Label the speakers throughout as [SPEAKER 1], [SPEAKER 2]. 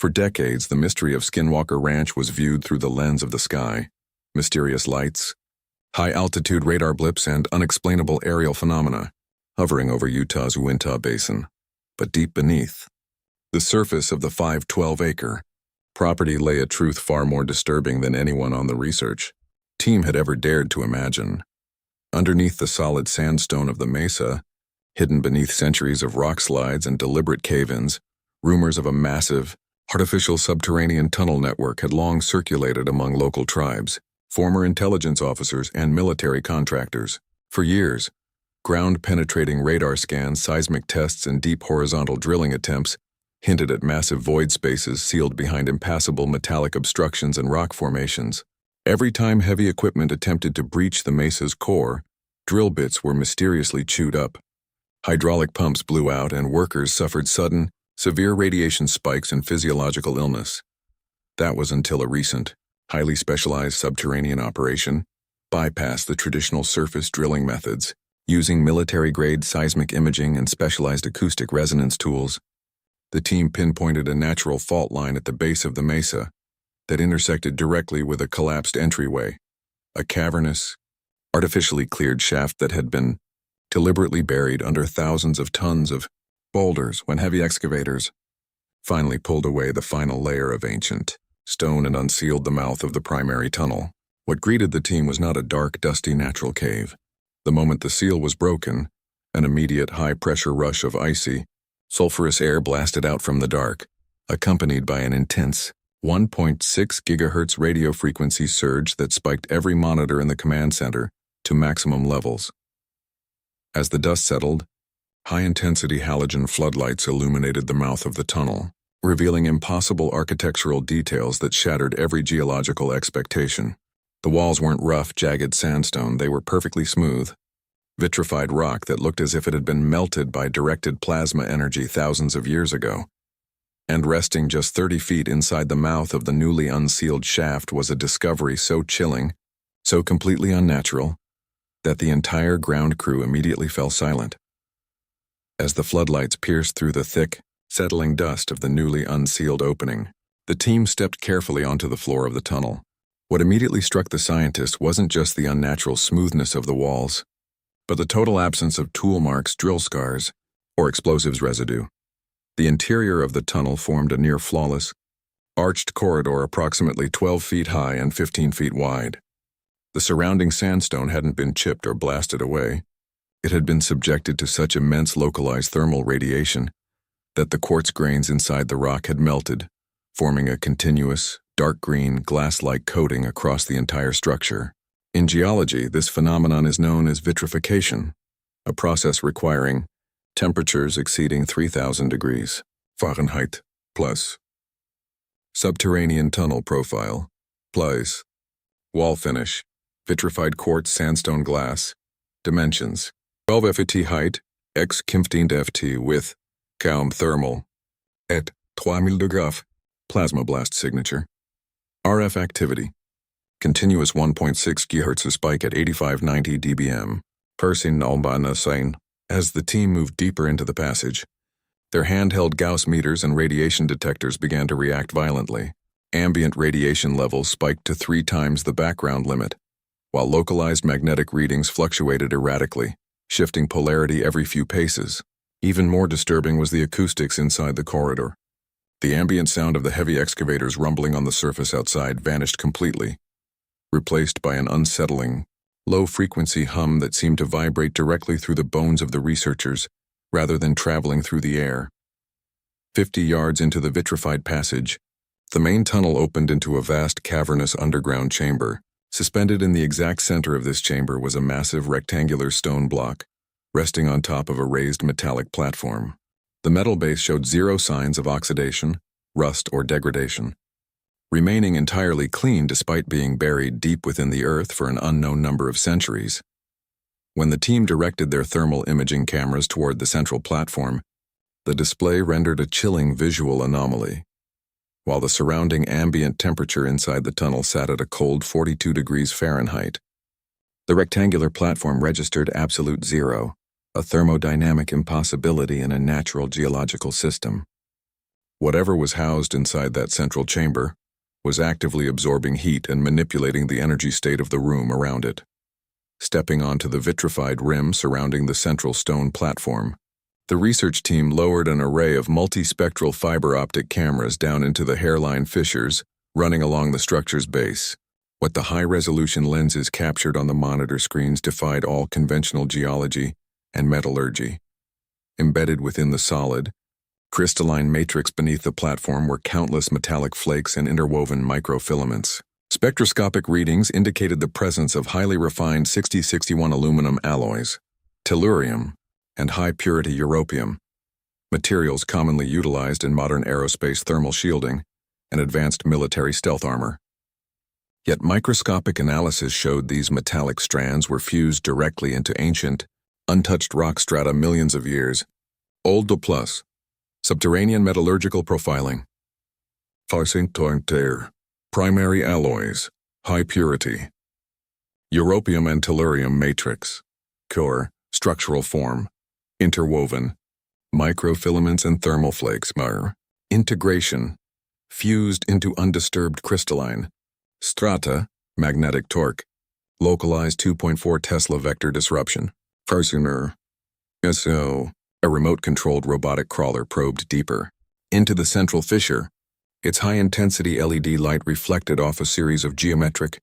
[SPEAKER 1] For decades, the mystery of Skinwalker Ranch was viewed through the lens of the sky. Mysterious lights, high-altitude radar blips, and unexplainable aerial phenomena hovering over Utah's Uinta Basin. But deep beneath the surface of the 512-acre property lay a truth far more disturbing than anyone on the research team had ever dared to imagine. Underneath the solid sandstone of the Mesa, hidden beneath centuries of rock slides and deliberate cave-ins, rumors of a massive, artificial subterranean tunnel network had long circulated among local tribes, former intelligence officers, and military contractors. For years, ground-penetrating radar scans, seismic tests, and deep horizontal drilling attempts hinted at massive void spaces sealed behind impassable metallic obstructions and rock formations. Every time heavy equipment attempted to breach the Mesa's core, drill bits were mysteriously chewed up. Hydraulic pumps blew out, and workers suffered sudden, severe radiation spikes and physiological illness. That was until a recent, highly specialized subterranean operation bypassed the traditional surface drilling methods. Using military-grade seismic imaging and specialized acoustic resonance tools, the team pinpointed a natural fault line at the base of the Mesa that intersected directly with a collapsed entryway, a cavernous, artificially cleared shaft that had been deliberately buried under thousands of tons of boulders when heavy excavators finally pulled away the final layer of ancient stone and unsealed the mouth of the primary tunnel. What greeted the team was not a dark, dusty natural cave. The moment the seal was broken, an immediate high-pressure rush of icy, sulfurous air blasted out from the dark, accompanied by an intense 1.6 gigahertz radio frequency surge that spiked every monitor in the command center to maximum levels. As the dust settled, high-intensity halogen floodlights illuminated the mouth of the tunnel, revealing impossible architectural details that shattered every geological expectation. The walls weren't rough, jagged sandstone, they were perfectly smooth, vitrified rock that looked as if it had been melted by directed plasma energy thousands of years ago. And resting just 30 feet inside the mouth of the newly unsealed shaft was a discovery so chilling, so completely unnatural, that the entire ground crew immediately fell silent. As the floodlights pierced through the thick, settling dust of the newly unsealed opening, the team stepped carefully onto the floor of the tunnel. What immediately struck the scientists wasn't just the unnatural smoothness of the walls, but the total absence of tool marks, drill scars, or explosives residue. The interior of the tunnel formed a near-flawless, arched corridor approximately 12 feet high and 15 feet wide. The surrounding sandstone hadn't been chipped or blasted away. It had been subjected to such immense localized thermal radiation that the quartz grains inside the rock had melted, forming a continuous, dark green, glass-like coating across the entire structure. In geology, this phenomenon is known as vitrification, a process requiring temperatures exceeding 3,000 degrees Fahrenheit plus. Subterranean tunnel profile, plus. Wall finish, vitrified quartz sandstone glass. Dimensions, 12 ft height, x 15 ft width, kaum thermal, et 3000 degrees, plasma blast signature. RF activity, continuous 1.6 GHz spike at 85-90 dBm, Persin Albanasane. As the team moved deeper into the passage, their handheld Gauss meters and radiation detectors began to react violently. Ambient radiation levels spiked to 3 times the background limit, while localized magnetic readings fluctuated erratically, shifting polarity every few paces. Even more disturbing was the acoustics inside the corridor. The ambient sound of the heavy excavators rumbling on the surface outside vanished completely, replaced by an unsettling, low-frequency hum that seemed to vibrate directly through the bones of the researchers rather than traveling through the air. 50 yards into the vitrified passage, the main tunnel opened into a vast cavernous underground chamber. Suspended in the exact center of this chamber was a massive rectangular stone block, resting on top of a raised metallic platform. The metal base showed zero signs of oxidation, rust, or degradation, remaining entirely clean despite being buried deep within the earth for an unknown number of centuries. When the team directed their thermal imaging cameras toward the central platform, the display rendered a chilling visual anomaly. While the surrounding ambient temperature inside the tunnel sat at a cold 42 degrees Fahrenheit, the rectangular platform registered absolute zero, a thermodynamic impossibility in a natural geological system. Whatever was housed inside that central chamber was actively absorbing heat and manipulating the energy state of the room around it. Stepping onto the vitrified rim surrounding the central stone platform, the research team lowered an array of multispectral fiber optic cameras down into the hairline fissures running along the structure's base. What the high-resolution lenses captured on the monitor screens defied all conventional geology and metallurgy. Embedded within the solid, crystalline matrix beneath the platform were countless metallic flakes and interwoven microfilaments. Spectroscopic readings indicated the presence of highly refined 6061 aluminum alloys, tellurium, and high-purity europium, materials commonly utilized in modern aerospace thermal shielding and advanced military stealth armor. Yet microscopic analysis showed these metallic strands were fused directly into ancient, untouched rock strata millions of years old. Subterranean metallurgical profiling. Primary alloys, high purity. Europium and tellurium matrix, core, structural form, interwoven, microfilaments and thermal flakes, integration, fused into undisturbed crystalline, strata, magnetic torque, localized 2.4 Tesla vector disruption. SO. A remote-controlled robotic crawler probed deeper into the central fissure. Its high-intensity LED light reflected off a series of geometric,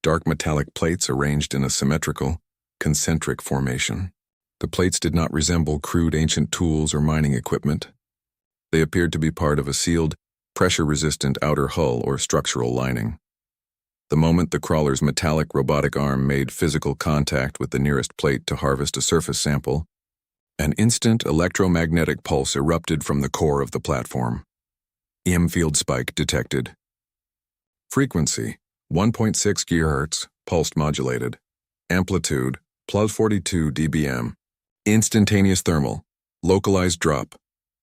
[SPEAKER 1] dark metallic plates arranged in a symmetrical, concentric formation. The plates did not resemble crude ancient tools or mining equipment. They appeared to be part of a sealed, pressure-resistant outer hull or structural lining. The moment the crawler's metallic robotic arm made physical contact with the nearest plate to harvest a surface sample, an instant electromagnetic pulse erupted from the core of the platform. EM field spike detected. Frequency, 1.6 GHz, pulsed modulated. Amplitude, plus 42 dBm. Instantaneous thermal, localized drop,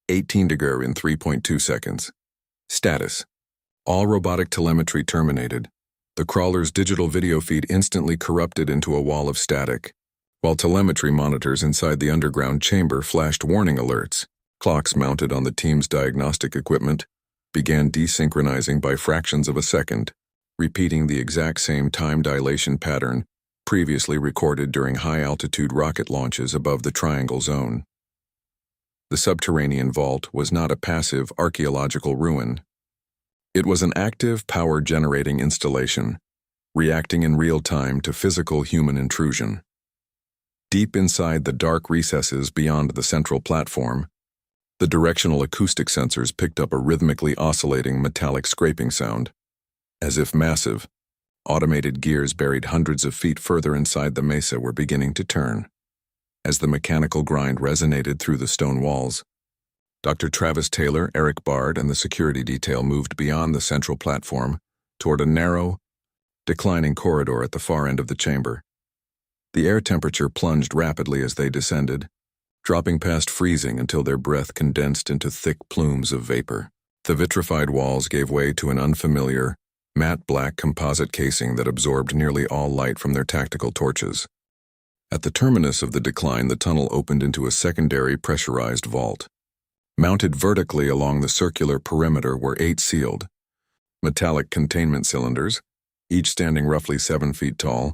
[SPEAKER 1] 18 degrees in 3.2 seconds. Status, all robotic telemetry terminated. The crawler's digital video feed instantly corrupted into a wall of static, while telemetry monitors inside the underground chamber flashed warning alerts. Clocks mounted on the team's diagnostic equipment began desynchronizing by fractions of a second, repeating the exact same time dilation pattern previously recorded during high-altitude rocket launches above the Triangle Zone. The subterranean vault was not a passive archaeological ruin. It was an active power-generating installation, reacting in real time to physical human intrusion. Deep inside the dark recesses beyond the central platform, the directional acoustic sensors picked up a rhythmically oscillating metallic scraping sound, as if massive, automated gears buried hundreds of feet further inside the mesa were beginning to turn. As the mechanical grind resonated through the stone walls, Dr. Travis Taylor, Erik Bard, and the security detail moved beyond the central platform toward a narrow, declining corridor at the far end of the chamber. The air temperature plunged rapidly as they descended, dropping past freezing until their breath condensed into thick plumes of vapor. The vitrified walls gave way to an unfamiliar, matte black composite casing that absorbed nearly all light from their tactical torches. At the terminus of the decline, the tunnel opened into a secondary pressurized vault. Mounted vertically along the circular perimeter were 8 sealed, metallic containment cylinders, each standing roughly 7 feet tall,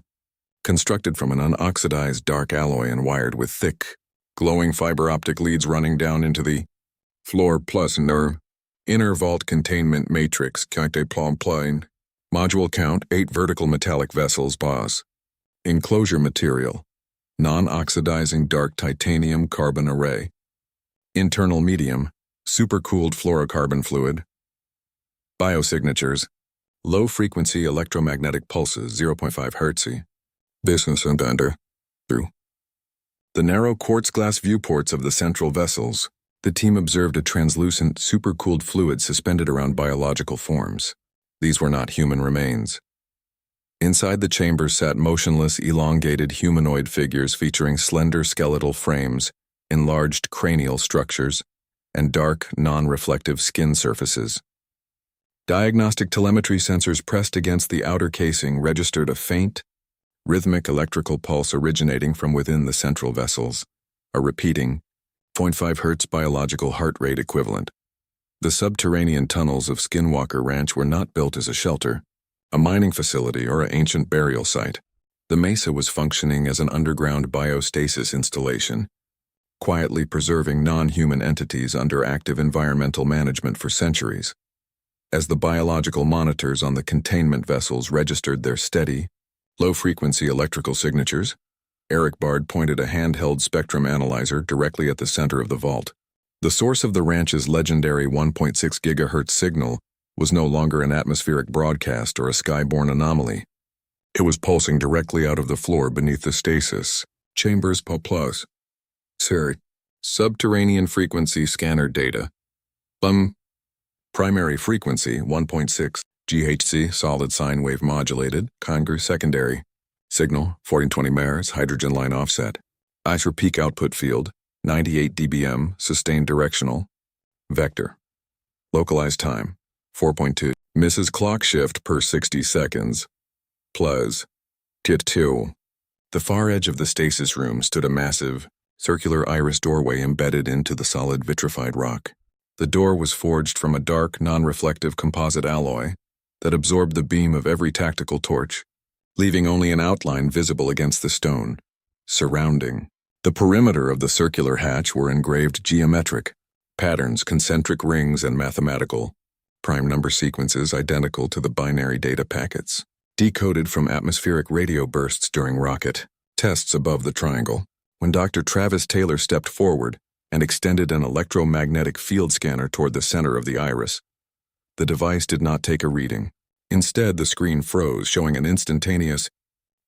[SPEAKER 1] constructed from an unoxidized dark alloy and wired with thick, glowing fiber optic leads running down into the floor plus inner vault containment matrix. Module count 8 vertical metallic vessels. BOSS. Enclosure material, non-oxidizing dark titanium carbon array. Internal medium, supercooled fluorocarbon fluid. Biosignatures, low-frequency electromagnetic pulses 0.5 Hz. Business and under. Through the narrow quartz glass viewports of the central vessels, the team observed a translucent, supercooled fluid suspended around biological forms. These were not human remains. Inside the chamber sat motionless, elongated humanoid figures featuring slender skeletal frames, enlarged cranial structures, and dark, non-reflective skin surfaces. Diagnostic telemetry sensors pressed against the outer casing registered a faint, rhythmic electrical pulse originating from within the central vessels, a repeating, 0.5 Hz biological heart rate equivalent. The subterranean tunnels of Skinwalker Ranch were not built as a shelter, a mining facility, or an ancient burial site. The Mesa was functioning as an underground biostasis installation, quietly preserving non-human entities under active environmental management for centuries. As the biological monitors on the containment vessels registered their steady, low-frequency electrical signatures, Erik Bard pointed a handheld spectrum analyzer directly at the center of the vault. The source of the ranch's legendary 1.6 GHz signal was no longer an atmospheric broadcast or a skyborne anomaly. It was pulsing directly out of the floor beneath the stasis chambers. Plus, Sir, subterranean frequency scanner data. Primary frequency 1.6 GHz, solid sine wave modulated, Congress secondary. Signal 1420 MHz, hydrogen line offset. ISR peak output field 98 dBm, sustained directional. Vector. Localized time 4.2. Mrs. Clock shift per 60 seconds. Plus. Tit 2. The far edge of the stasis room stood a massive, circular iris doorway embedded into the solid vitrified rock. The door was forged from a dark, non-reflective composite alloy that absorbed the beam of every tactical torch, leaving only an outline visible against the stone. Surrounding the perimeter of the circular hatch were engraved geometric patterns, concentric rings, and mathematical prime number sequences identical to the binary data packets, decoded from atmospheric radio bursts during rocket tests above the triangle. When Dr. Travis Taylor stepped forward and extended an electromagnetic field scanner toward the center of the iris, the device did not take a reading. Instead, the screen froze, showing an instantaneous,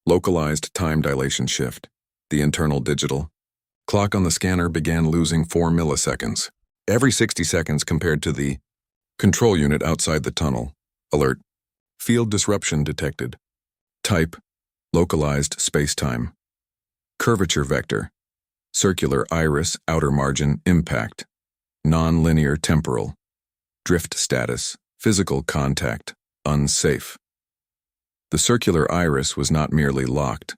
[SPEAKER 1] localized time dilation shift. The internal digital clock on the scanner began losing 4 milliseconds every 60 seconds compared to the control unit outside the tunnel. Alert. Field disruption detected. Type. Localized spacetime. Curvature vector. Circular iris, outer margin, impact. Non-linear temporal. Drift status. Physical contact. Unsafe. The circular iris was not merely locked.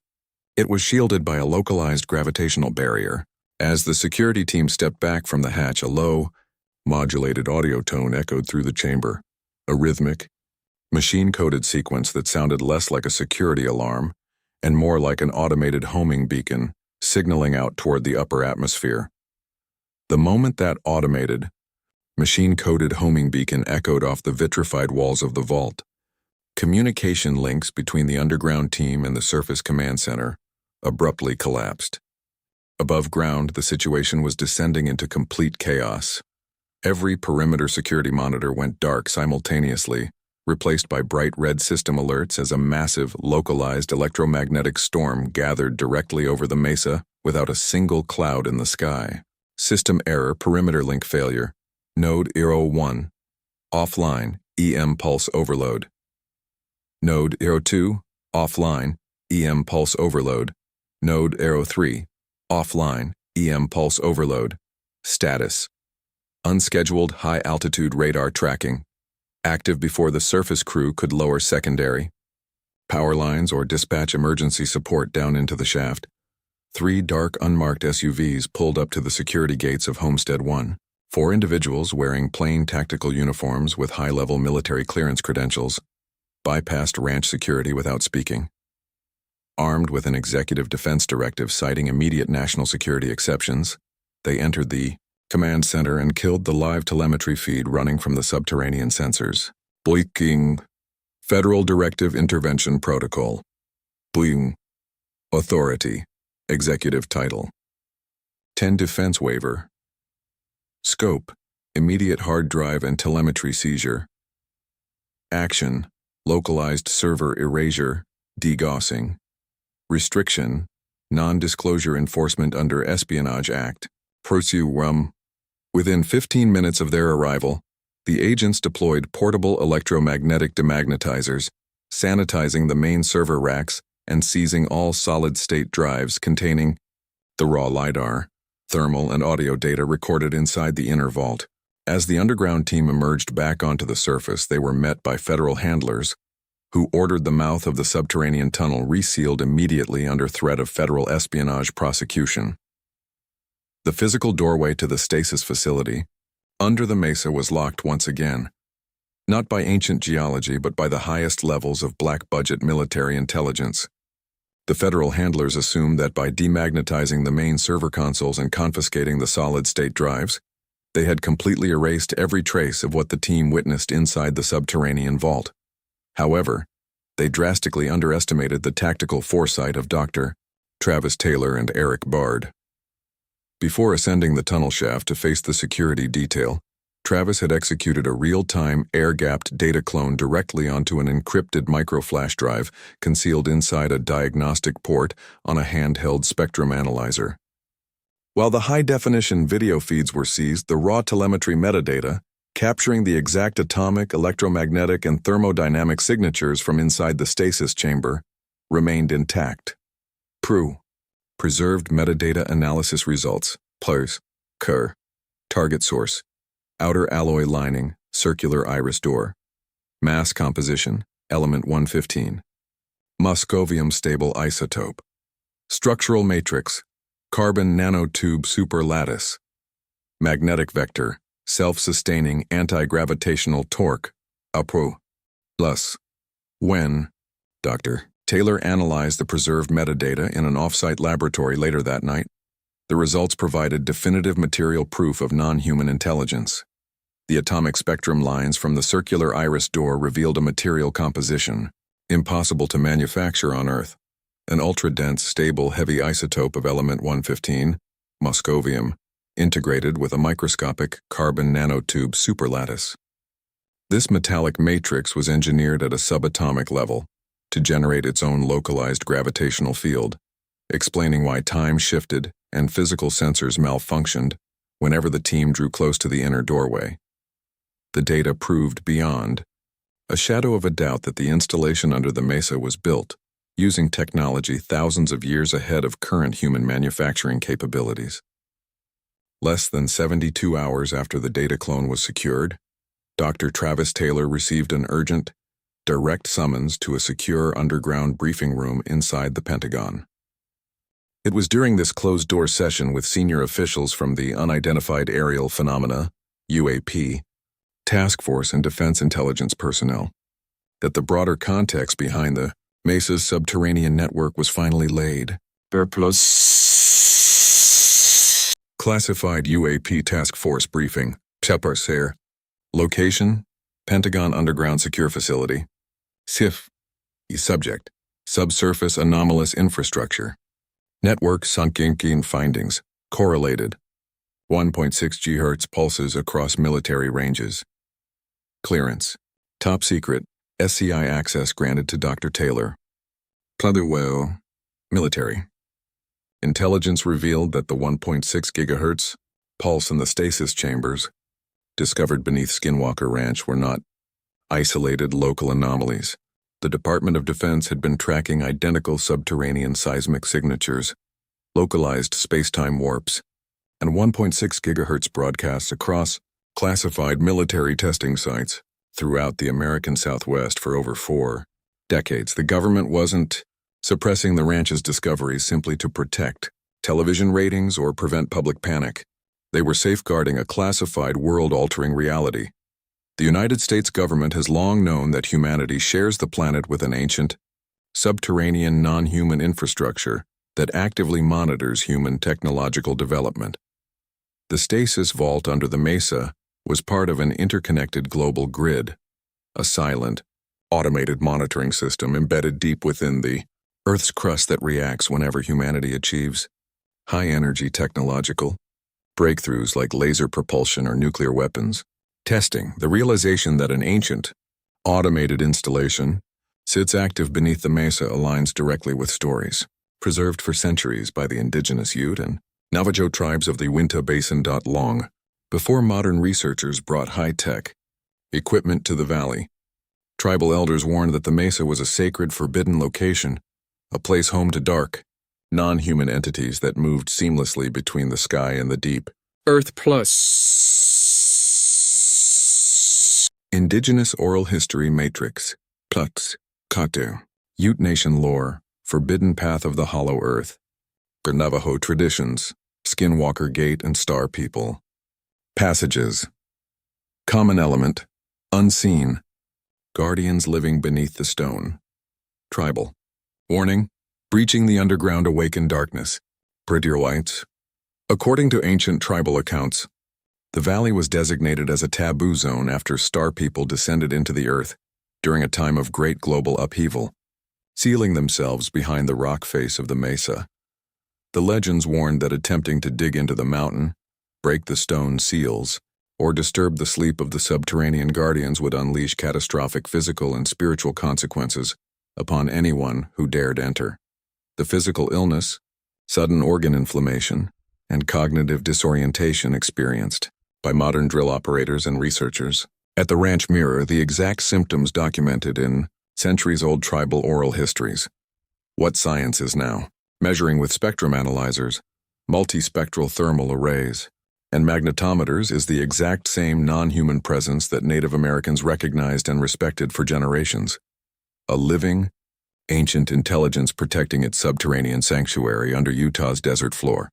[SPEAKER 1] It was shielded by a localized gravitational barrier. As the security team stepped back from the hatch, a low, modulated audio tone echoed through the chamber. A rhythmic, machine-coded sequence that sounded less like a security alarm and more like an automated homing beacon, signaling out toward the upper atmosphere. The moment that automated, machine-coded homing beacon echoed off the vitrified walls of the vault, communication links between the underground team and the surface command center abruptly collapsed. Above ground, the situation was descending into complete chaos. Every perimeter security monitor went dark simultaneously, replaced by bright red system alerts as a massive, localized electromagnetic storm gathered directly over the mesa without a single cloud in the sky. System error, perimeter link failure. Node 01. Offline, EM pulse overload. Node 02. Offline, EM pulse overload. Node 03. Offline, EM pulse overload. Status. Unscheduled high-altitude radar tracking. Active before the surface crew could lower secondary power lines or dispatch emergency support down into the shaft. 3 dark unmarked SUVs pulled up to the security gates of Homestead 1. 4 individuals wearing plain tactical uniforms with high-level military clearance credentials bypassed ranch security without speaking. Armed with an executive defense directive citing immediate national security exceptions, they entered the command center and killed the live telemetry feed running from the subterranean sensors. Blinking. Federal Directive Intervention Protocol. Bling. Authority. Executive title. 10 Defense Waiver. Scope. Immediate hard drive and telemetry seizure. Action. Localized server erasure, degaussing. Restriction. Non-disclosure enforcement under Espionage Act. Proceed. Within 15 minutes of their arrival, the agents deployed portable electromagnetic demagnetizers, sanitizing the main server racks and seizing all solid-state drives containing the raw LiDAR, thermal, and audio data recorded inside the inner vault. As the underground team emerged back onto the surface, they were met by federal handlers who ordered the mouth of the subterranean tunnel resealed immediately under threat of federal espionage prosecution. The physical doorway to the stasis facility, Under the Mesa was locked once again, not by ancient geology but by the highest levels of black-budget military intelligence. The federal handlers assumed that by demagnetizing the main server consoles and confiscating the solid-state drives, they had completely erased every trace of what the team witnessed inside the subterranean vault. However, they drastically underestimated the tactical foresight of Dr. Travis Taylor and Erik Bard. Before ascending the tunnel shaft to face the security detail, Travis had executed a real-time, air-gapped data clone directly onto an encrypted microflash drive concealed inside a diagnostic port on a handheld spectrum analyzer. While the high-definition video feeds were seized, the raw telemetry metadata, capturing the exact atomic, electromagnetic, and thermodynamic signatures from inside the stasis chamber, remained intact. Preserved metadata analysis results, PLERS, Kerr, target source, outer alloy lining, circular iris door, mass composition, element 115, moscovium stable isotope, structural matrix, carbon nanotube superlattice, magnetic vector, self-sustaining anti-gravitational torque, APRO, plus. When Dr. Taylor analyzed the preserved metadata in an off-site laboratory later that night, the results provided definitive material proof of non-human intelligence. The atomic spectrum lines from the circular iris door revealed a material composition impossible to manufacture on Earth, an ultra-dense, stable, heavy isotope of element 115, moscovium, integrated with a microscopic carbon nanotube superlattice. This metallic matrix was engineered at a subatomic level to generate its own localized gravitational field, explaining why time shifted and physical sensors malfunctioned whenever the team drew close to the inner doorway. The data proved beyond a shadow of a doubt that the installation under the Mesa was built using technology thousands of years ahead of current human manufacturing capabilities. Less than 72 hours after the data clone was secured, Dr. Travis Taylor received an urgent, direct summons to a secure underground briefing room inside the Pentagon. It was during this closed-door session with senior officials from the Unidentified Aerial Phenomena, UAP, Task Force and Defense Intelligence personnel, that the broader context behind the Mesa's subterranean network was finally laid. Classified UAP Task Force briefing, Chaparser. Location, Pentagon Underground Secure Facility. SIF. Subject, Subsurface Anomalous Infrastructure. Network Skinwalker findings, correlated. 1.6 GHz pulses across military ranges. Clearance, top secret, SCI access granted to Dr. Taylor. Well, military. Intelligence revealed that the 1.6 GHz pulse in the stasis chambers discovered beneath Skinwalker Ranch were not isolated local anomalies. The Department of Defense had been tracking identical subterranean seismic signatures, localized space-time warps, and 1.6 GHz broadcasts across classified military testing sites throughout the American Southwest for over 4 decades. The government wasn't suppressing the ranch's discoveries simply to protect television ratings or prevent public panic. They were safeguarding a classified world-altering reality. The United States government has long known that humanity shares the planet with an ancient, subterranean non-human infrastructure that actively monitors human technological development. The stasis vault under the Mesa was part of an interconnected global grid, a silent, automated monitoring system embedded deep within the Earth's crust that reacts whenever humanity achieves high-energy technological breakthroughs like laser propulsion or nuclear weapons. Testing, the realization that an ancient, automated installation sits active beneath the Mesa aligns directly with stories preserved for centuries by the indigenous Ute and Navajo tribes of the Uinta Basin. Long before modern researchers brought high-tech equipment to the valley, tribal elders warned that the Mesa was a sacred, forbidden location, a place home to dark, non-human entities that moved seamlessly between the sky and the deep.
[SPEAKER 2] Earth Plus.
[SPEAKER 1] Indigenous Oral History Matrix, Plutz, Katu, Ute Nation Lore, Forbidden Path of the Hollow Earth, Navajo Traditions, Skinwalker Gate and Star People. Passages, Common element, unseen. Guardians living beneath the stone. Tribal. Warning, breaching the underground awaken darkness. Prettier whites. According to ancient tribal accounts, the valley was designated as a taboo zone after star people descended into the earth during a time of great global upheaval, sealing themselves behind the rock face of the Mesa. The legends warned that attempting to dig into the mountain, break the stone seals, or disturb the sleep of the subterranean guardians would unleash catastrophic physical and spiritual consequences upon anyone who dared enter. The physical illness, sudden organ inflammation, and cognitive disorientation experienced by modern drill operators and researchers at the ranch mirror the exact symptoms documented in centuries-old tribal oral histories. What science is now, measuring with spectrum analyzers, multispectral thermal arrays, and magnetometers, is the exact same non-human presence that Native Americans recognized and respected for generations. A living, ancient intelligence protecting its subterranean sanctuary under Utah's desert floor.